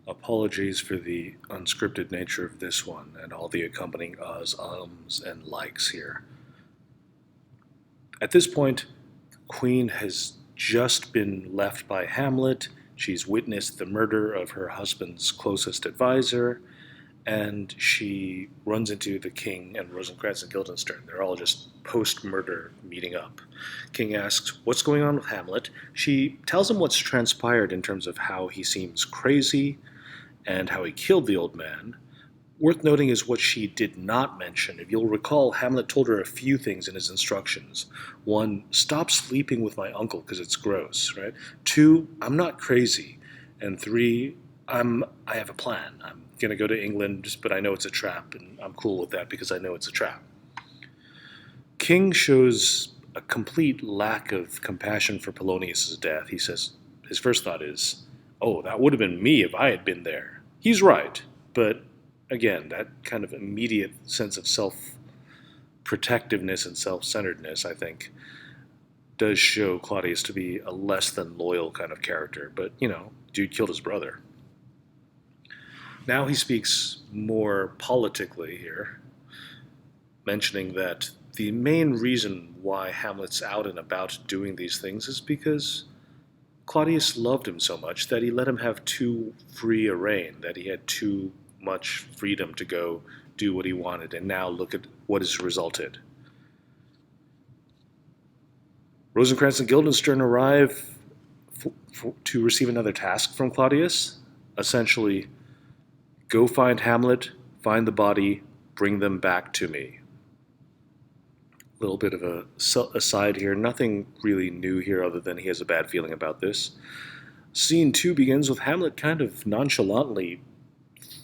Apologies for the unscripted nature of this one and all the accompanying uhs, ums, and likes here. At this point, Queen has just been left by Hamlet. She's witnessed the murder of her husband's closest advisor, and she runs into the king and Rosencrantz and Guildenstern. They're all just post-murder meeting up. King asks, "What's going on with Hamlet?" She tells him what's transpired in terms of how he seems crazy and how he killed the old man. Worth noting is what she did not mention. If you'll recall, Hamlet told her a few things in his instructions. One, stop sleeping with my uncle because it's gross, right? Two, I'm not crazy. And three, I have a plan. I'm going to go to England, but I know it's a trap, and I'm cool with that because I know it's a trap. King shows a complete lack of compassion for Polonius's death. He says his first thought is, "Oh, that would have been me if I had been there." He's right, but again, that kind of immediate sense of self-protectiveness and self-centeredness, I think, does show Claudius to be a less than loyal kind of character. But, dude killed his brother. Now he speaks more politically here, mentioning that the main reason why Hamlet's out and about doing these things is because Claudius loved him so much that he let him have too free a reign, that he had too much freedom to go do what he wanted, and now look at what has resulted. Rosencrantz and Guildenstern arrive to receive another task from Claudius, essentially, go find Hamlet, find the body, bring them back to me. A little bit of a aside here, nothing really new here other than he has a bad feeling about this. Scene 2 begins with Hamlet kind of nonchalantly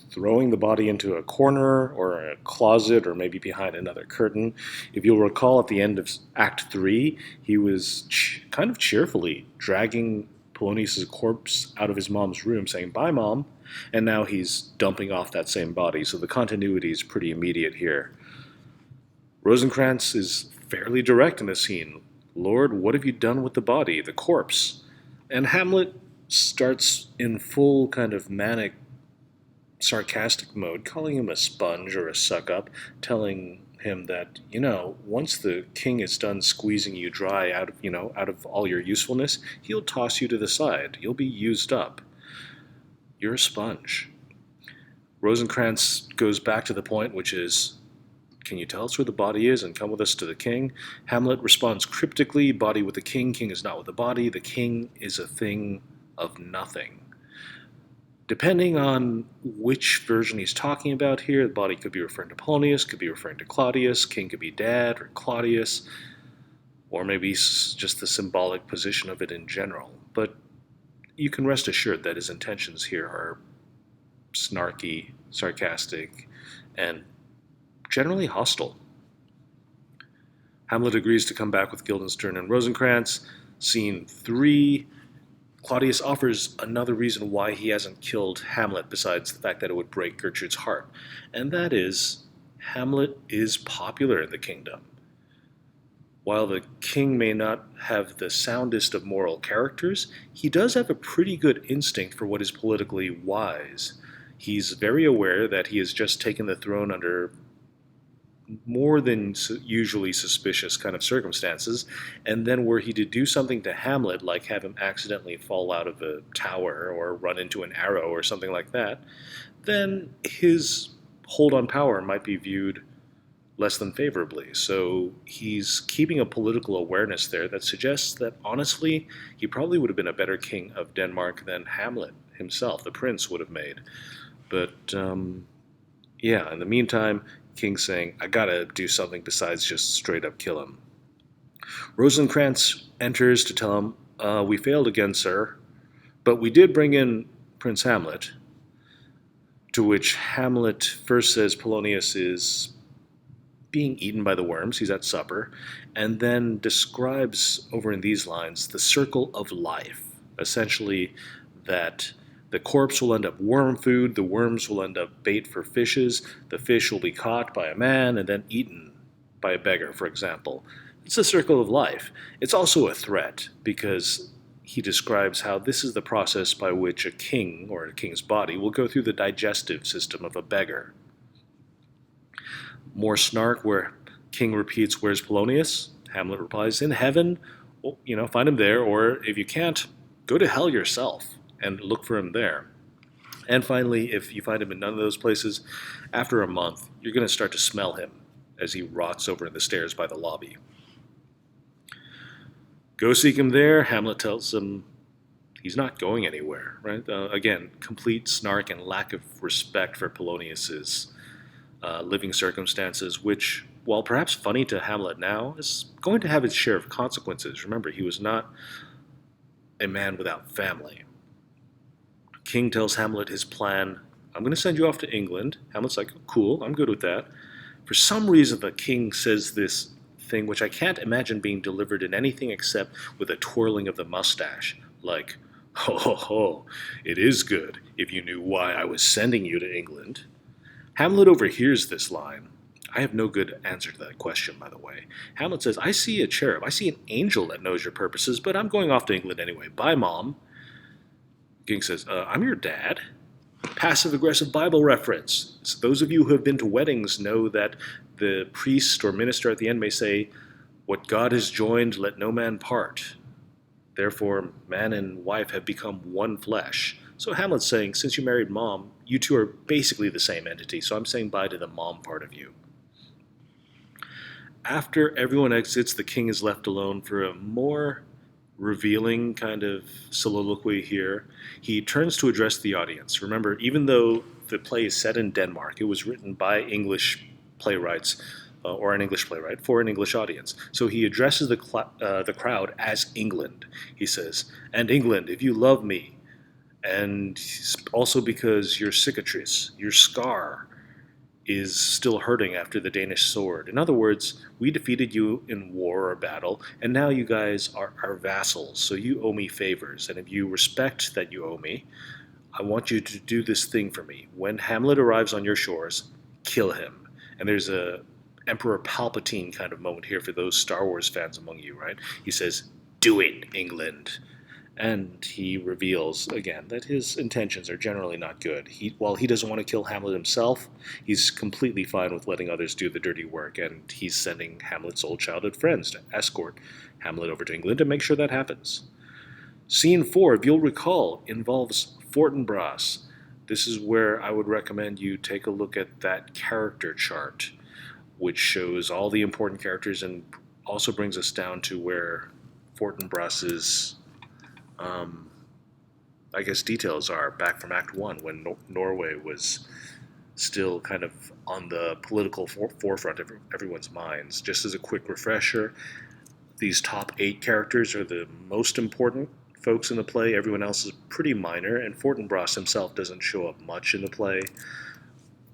throwing the body into a corner or a closet or maybe behind another curtain. If you'll recall at the end of Act 3, he was kind of cheerfully dragging Polonius' corpse out of his mom's room saying, "Bye, Mom," and now he's dumping off that same body, so the continuity is pretty immediate here. Rosencrantz is fairly direct in the scene. "Lord, what have you done with the body, the corpse?" And Hamlet starts in full kind of manic sarcastic mode, calling him a sponge or a suck-up, telling him that, once the king is done squeezing you dry out of all your usefulness, he'll toss you to the side. You'll be used up. You're a sponge. Rosencrantz goes back to the point, which is, "Can you tell us where the body is and come with us to the king?" Hamlet responds cryptically, "Body with the king is not with the body. The king is a thing of nothing." Depending on which version he's talking about here, the body could be referring to Polonius, could be referring to Claudius, king could be dad or Claudius, or maybe just the symbolic position of it in general. But you can rest assured that his intentions here are snarky, sarcastic, and generally hostile. Hamlet agrees to come back with Guildenstern and Rosencrantz. Scene 3, Claudius offers another reason why he hasn't killed Hamlet besides the fact that it would break Gertrude's heart, and that is Hamlet is popular in the kingdom. While the king may not have the soundest of moral characters, he does have a pretty good instinct for what is politically wise. He's very aware that he has just taken the throne under more than usually suspicious kind of circumstances, and then were he to do something to Hamlet, like have him accidentally fall out of a tower or run into an arrow or something like that, then his hold on power might be viewed less than favorably. So he's keeping a political awareness there that suggests that, honestly, he probably would have been a better king of Denmark than Hamlet himself, the prince, would have made. But, yeah, in the meantime, King's saying, "I gotta do something besides just straight up kill him." Rosencrantz enters to tell him, "We failed again, sir, but we did bring in Prince Hamlet," to which Hamlet first says Polonius is being eaten by the worms, he's at supper, and then describes over in these lines the circle of life, essentially that the corpse will end up worm food, the worms will end up bait for fishes, the fish will be caught by a man and then eaten by a beggar, for example. It's a circle of life. It's also a threat because, he describes how this is the process by which a king or a king's body will go through the digestive system of a beggar. More snark, where King repeats, "Where's Polonius?" Hamlet replies, "In heaven. Find him there, or if you can't, go to hell yourself and look for him there." And finally, if you find him in none of those places, after a month, you're going to start to smell him as he rots over in the stairs by the lobby. Go seek him there. Hamlet tells him he's not going anywhere, right? Again, complete snark and lack of respect for Polonius's living circumstances, which, while perhaps funny to Hamlet now, is going to have its share of consequences. Remember, he was not a man without family. King tells Hamlet his plan. "I'm going to send you off to England." Hamlet's like, "Cool, I'm good with that." For some reason, the king says this thing, which I can't imagine being delivered in anything except with a twirling of the mustache, like, "Ho, ho, ho, it is good if you knew why I was sending you to England." Hamlet overhears this line. I have no good answer to that question, by the way. Hamlet says, "I see a cherub. I see an angel that knows your purposes, but I'm going off to England anyway. Bye, Mom." King says, "I'm your dad." Passive-aggressive Bible reference. So those of you who have been to weddings know that the priest or minister at the end may say, "What God has joined, let no man part." Therefore, man and wife have become one flesh. So Hamlet's saying, since you married Mom, you two are basically the same entity, so I'm saying bye to the mom part of you. After everyone exits, the king is left alone for a more revealing kind of soliloquy here. He turns to address the audience. Remember, even though the play is set in Denmark, it was written by English playwrights, or an English playwright, for an English audience. So he addresses the crowd as England. He says, "And England, if you love me, and also because your cicatrice, your scar, is still hurting after the Danish sword. In other words, we defeated you in war or battle, and now you guys are our vassals, so you owe me favors. And if you respect that you owe me, I want you to do this thing for me. When Hamlet arrives on your shores, kill him." And there's a Emperor Palpatine kind of moment here for those Star Wars fans among you, right? He says, "Do it, England." And he reveals, again, that his intentions are generally not good. While he doesn't want to kill Hamlet himself, he's completely fine with letting others do the dirty work, and he's sending Hamlet's old childhood friends to escort Hamlet over to England to make sure that happens. Scene 4, if you'll recall, involves Fortinbras. This is where I would recommend you take a look at that character chart, which shows all the important characters and also brings us down to where Fortinbras's details are back from Act 1 when Norway was still kind of on the political forefront of everyone's minds. Just as a quick refresher, these top 8 characters are the most important folks in the play. Everyone else is pretty minor, and Fortinbras himself doesn't show up much in the play,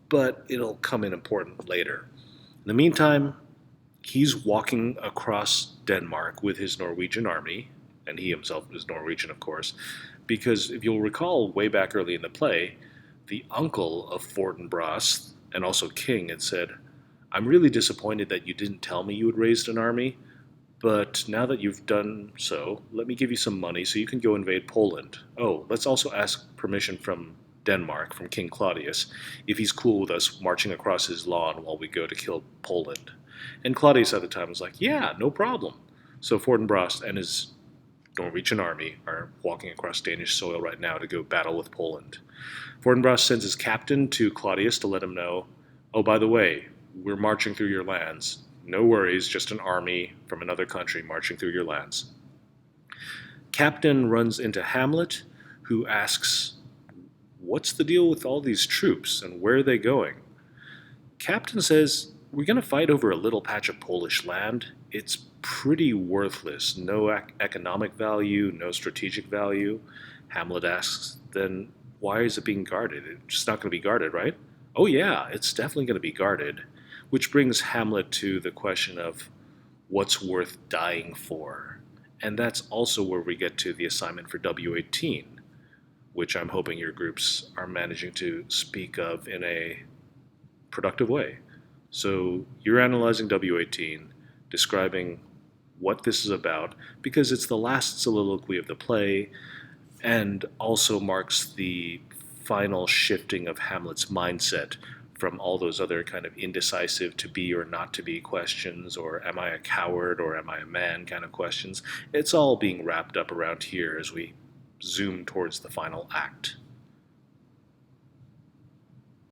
but it'll come in important later. In the meantime, he's walking across Denmark with his Norwegian army, and he himself is Norwegian, of course, because if you'll recall way back early in the play, the uncle of Fortinbras, and also King, had said, "I'm really disappointed that you didn't tell me you had raised an army, but now that you've done so, let me give you some money so you can go invade Poland. Oh, let's also ask permission from Denmark, from King Claudius, if he's cool with us marching across his lawn while we go to kill Poland." And Claudius at the time was like, "Yeah, no problem." So Fortinbras and his Norwegian army are walking across Danish soil right now to go battle with Poland. Fortinbras sends his captain to Claudius to let him know, "Oh, by the way, we're marching through your lands. No worries, just an army from another country marching through your lands." Captain runs into Hamlet, who asks, "What's the deal with all these troops, and where are they going?" Captain says, "We're going to fight over a little patch of Polish land. It's pretty worthless. No economic value, no strategic value." Hamlet asks, "Then why is it being guarded? It's just not going to be guarded, right?" "Oh yeah, it's definitely going to be guarded." Which brings Hamlet to the question of what's worth dying for. And that's also where we get to the assignment for W18, which I'm hoping your groups are managing to speak of in a productive way. So you're analyzing W18, describing what this is about, because it's the last soliloquy of the play and also marks the final shifting of Hamlet's mindset from all those other kind of indecisive to be or not to be questions, or am I a coward or am I a man kind of questions. It's all being wrapped up around here as we zoom towards the final act.